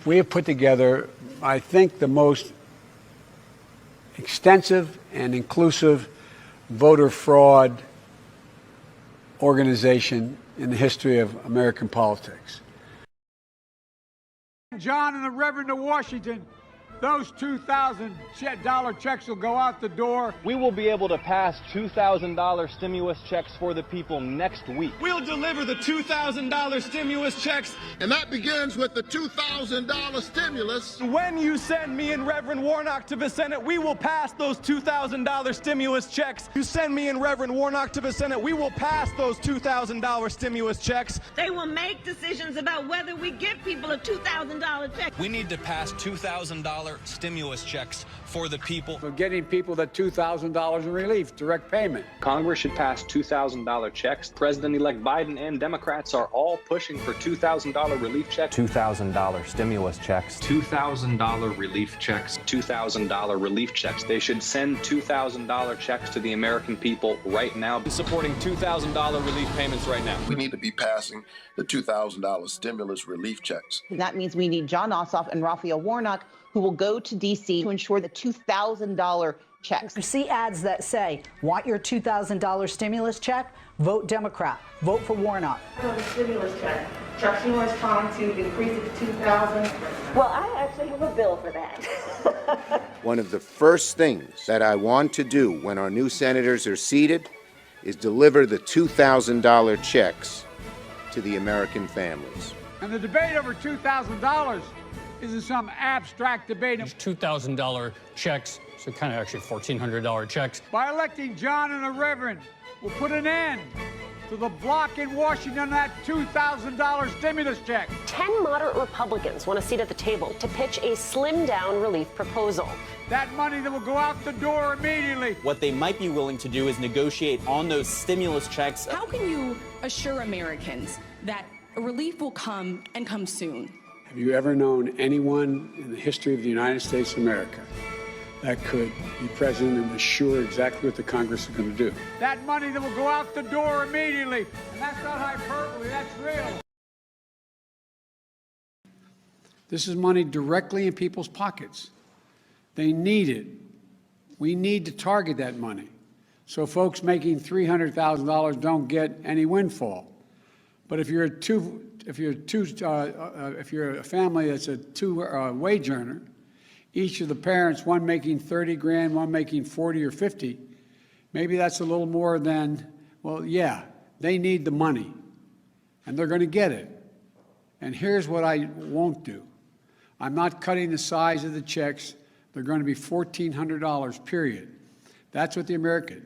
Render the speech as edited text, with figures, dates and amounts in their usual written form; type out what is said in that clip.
we have put together, I think, the most extensive and inclusive voter fraud organization in the history of American politics. John and the Reverend of Washington, those $2,000 checks will go out the door. We will be able to pass $2,000 stimulus checks for the people next week. We'll deliver the $2,000 stimulus checks. And that begins with the $2,000 stimulus. When you send me and Reverend Warnock to the Senate, we will pass those $2,000 stimulus checks. You send me and Reverend Warnock to the Senate, we will pass those $2,000 stimulus checks. They will make decisions about whether we give people a $2,000 check. We need to pass $2,000 stimulus checks for the people. So getting people that $2,000 in relief, direct payment. Congress should pass $2,000 checks. President-elect Biden and Democrats are all pushing for $2,000 relief checks. $2,000 stimulus checks. $2,000 relief checks. $2,000 relief checks. They should send $2,000 checks to the American people right now. Supporting $2,000 relief payments right now. We need to be passing the $2,000 stimulus relief checks. That means we need Jon Ossoff and Raphael Warnock, who will go to D.C. to ensure the $2,000 checks. You see ads that say, want your $2,000 stimulus check? Vote Democrat. Vote for Warnock. The stimulus check. Chuck Schumer is trying to increase it to $2,000. Well, I actually have a bill for that. One of the first things that I want to do when our new senators are seated is deliver the $2,000 checks to the American families. And the debate over $2,000 isn't some abstract debate. $2,000 checks, so kind of actually $1,400 checks. By electing John and the Reverend, we'll put an end to the block in Washington on that $2,000 stimulus check. 10 moderate Republicans want a seat at the table to pitch a slimmed-down relief proposal. That money that will go out the door immediately. What they might be willing to do is negotiate on those stimulus checks. How can you assure Americans that relief will come and come soon? Have you ever known anyone in the history of the United States of America that could be president and assure exactly what the Congress is going to do? That money that will go out the door immediately. And that's not hyperbole, that's real. This is money directly in people's pockets. They need it. We need to target that money so folks making $300,000 don't get any windfall. But if you're a family that's a wage earner, each of the parents, one making 30 grand, one making 40 or 50, maybe that's a little more than, well, yeah, they need the money, and they're going to get it. And here's what I won't do. I'm not cutting the size of the checks. They're going to be $1,400, period. That's what the American